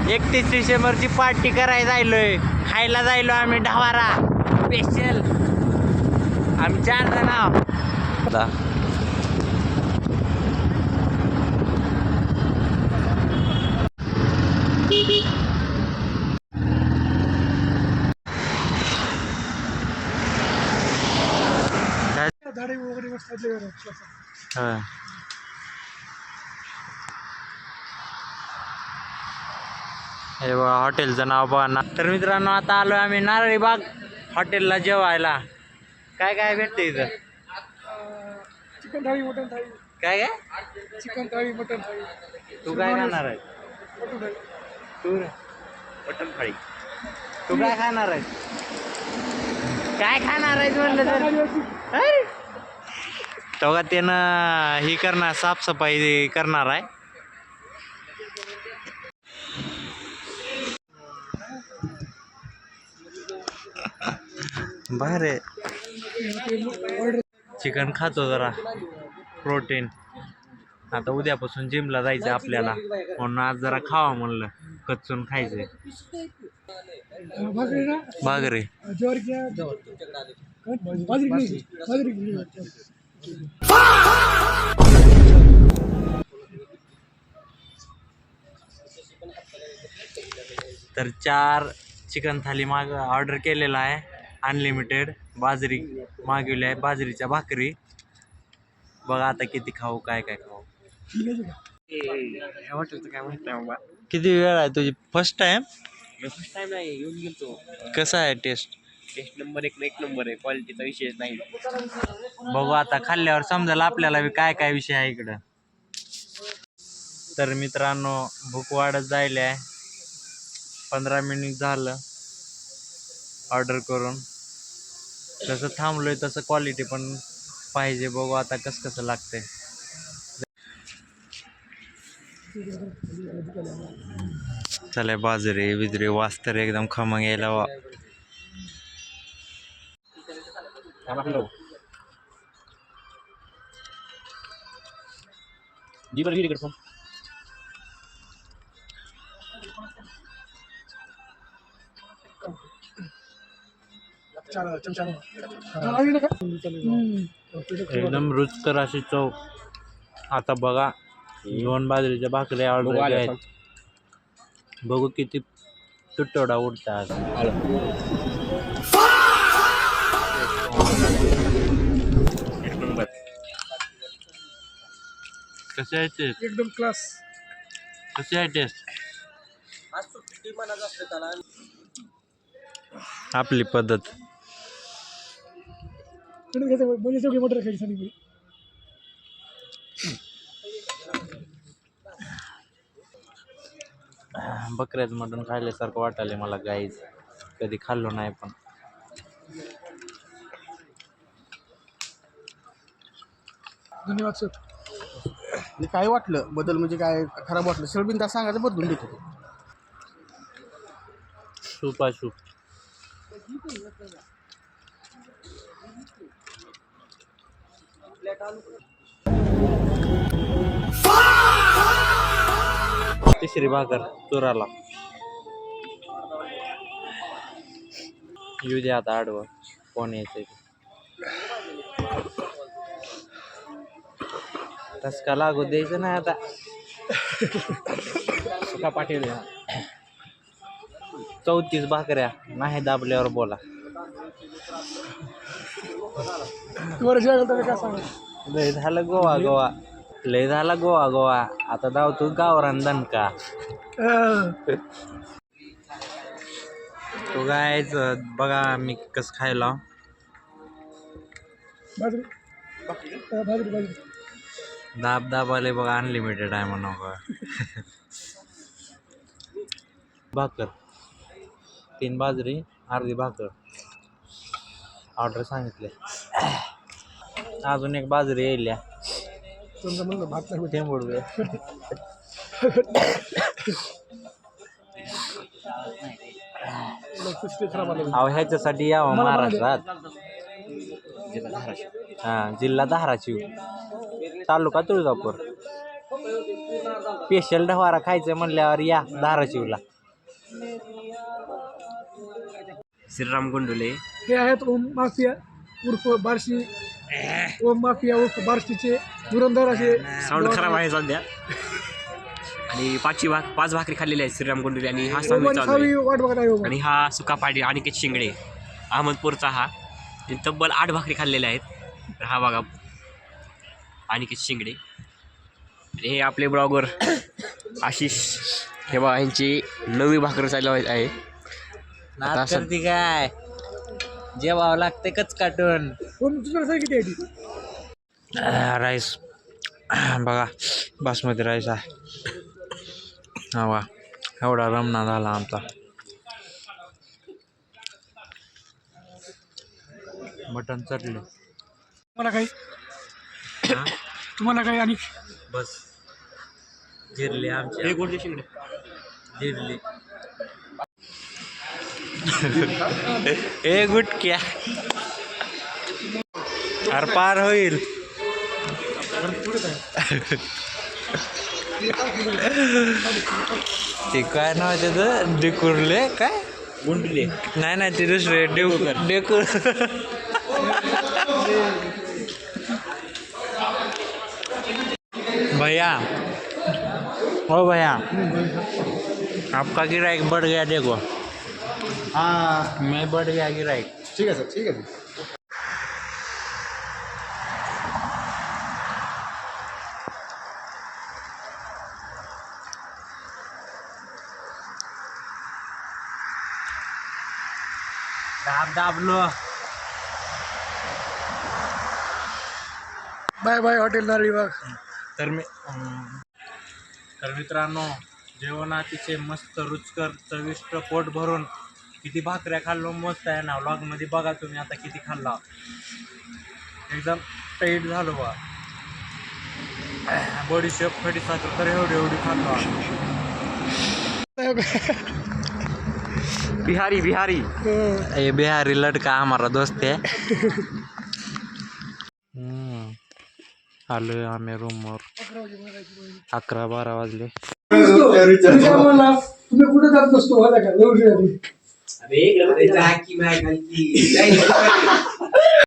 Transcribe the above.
31 डिसेंबरची party करायला जायलोय, खायला जायलो आम्ही ढावारा स्पेशल. आम्ही 4 जण आहोत. हे बघा हॉटेलचं नाव बघा ना. तर मित्रांनो आता आलोय आम्ही नारळी बाग हॉटेलला जेवायला. काय काय भेटतं इथं? चिकन थाळी, मटन थाळी. काय काय? चिकन थाळी, मटन थाळी. तू काय खाणार आहे? तू मटन थाळी. तू काय खाणार आहे? काय खाणार आहे म्हणलं तर तेव्हा त्यानं ही करणार, साफसफाई करणार आहे. बाहेर चिकन खातो जरा प्रोटीन. आता उद्यापासून जिमला जायचं आपल्याला, म्हणून आज जरा खावा म्हणलं, कच्चून खायचंय. भाकरी तर 4 चिकन थाली ऑर्डर केलेला आहे. अनलिमिटेड बाजरी मागवली आहे, बाजरीच्या भाकरी. बघा आता किती खाऊ, काय काय खाऊ. हॉटेलचं काय माहित नाही बाबा. किती वेळ आहे तुझी? First time? फर्स्ट टाइम नाही, येऊन गेलो. कसं आहे टेस्ट? टेस्ट नंबर एक नंबर आहे, क्वालिटीचा विषय नाही. बघू आता खाल्ल्यावर समजेल आपल्याला काय काय विषय आहे इकडं. तर मित्रांनो भूक वाढत जायला आहे. 15 मिनिट झालं ऑर्डर करून. जसं थांबलोय तसं क्वालिटी पण पाहिजे. बघू आता कसं लागतंय. चला बाजरी बिजरी वास तर एकदम खमंग यायला वा. एकदम रुचकर अशी चव. आता बघा 2 बाजरीच्या भाकऱ्या ऑर्डर आहेत. बघू किती तुटवडा उडतात. कसे आहे टेस्ट? एकदम क्लास. कसे आहे टेस्ट? आपली पद्धत. मटर खायची. बकऱ्याचं मटण खायल्यासारखं वाटायला मला. गाईच कधी खाल्लो नाही पण. धन्यवाद सर. काय वाटलं बदल म्हणजे काय खराब वाटलं सरबिंदा सांगायचं, बदलून देतो. सूप आहे सूप. तिसरी भाकर चुराला. येऊ दे आता आडवं, कोण यायचंय. टसका लागू द्यायचं नाही आता. सुका पाटील. 34 भाकऱ्या नाही दाबल्यावर बोला. लय झालं गोवा गोवा, लय झाला गोवा गोवा. आता धावतो गावरान दणका. तो गायच बघा मी कसं खायला. दाब आले बघा. अनलिमिटेड आहे म्हणा. भाकर 3 बाजरी अर्धी भाकर ऑर्डर सांगितले. अजून एक बाजरी येईल. अहो ह्याच्यासाठी यावं महाराष्ट्रात. जिल्हा धाराशिव, तालुका तुळजापूर. स्पेशल ढवारा खायचं म्हणल्यावर या धाराशिवला. श्रीराम गोंडुले. हे आहेत ओम माफिया उर्फ बार्शी, ओम माफिया उर्फ बार्शीचे धुरंधर असे साऊंड खराब आहे सध्या. आणि पाच भाकरी खाल्लेली आहेत श्रीराम गोंडुले आणि हा ओम आणि चालू सावी आहे. वाट बघत आहे ओम. आणि हा सुकापाडी अनिकेत शिंगडे अहमदपूरचा हा तब्बल 8 भाकरी खाल्लेल्या आहेत. तर हा बघा अनिकेत शिंगडे. आणि हे आपले ब्लॉगर आशिष. हे बघा यांची 9वी भाकरी चालू आहे. आता असं काय जेवावं लागते कच काटून. ओम तुझ्याकडे साई किती आहे ती? राईस बघा बासमती राईस आहे. हा वा एवढा रमणा झाला आमचा. मटण चटलं तुम्हाला काही तुम्हाला काही आणि बस जिरले आमचे. हे गोडले शिंगडे. जिरले ए गुटक्या अर पार होईल. ते काय नाव आहे त्याचं डेकुरले काय गोंडुले. नाही ते दुसरे डेकुर. भैया ओ भैया आपका गिराइक बढ़ गया देखो. हाँ मैं बढ़ गया गिराइक. ठीक है सर, ठीक है सर. दाबलो. बाय बाय हॉटेल नारळी बाग. तर मित्रांनो जेवण अतिशय मस्त रुचकर चविष्ट पोट भरून किती भाकऱ्या खाल्लो मस्त आहे ना. व्लॉगमध्ये बघा तुम्ही आता किती खाल्ला. एकदम टाईट झालो बा. बडीशेप खडीसाखर तर एवढी खाल्लो. बिहारी ये बिहारी लड़का हमारा दोस्त है. आलोय आम्ही रूमवर. 11-12 वाजले. तुम्ही कुठे जात नसतो मला का एवढी अरे जा की नाही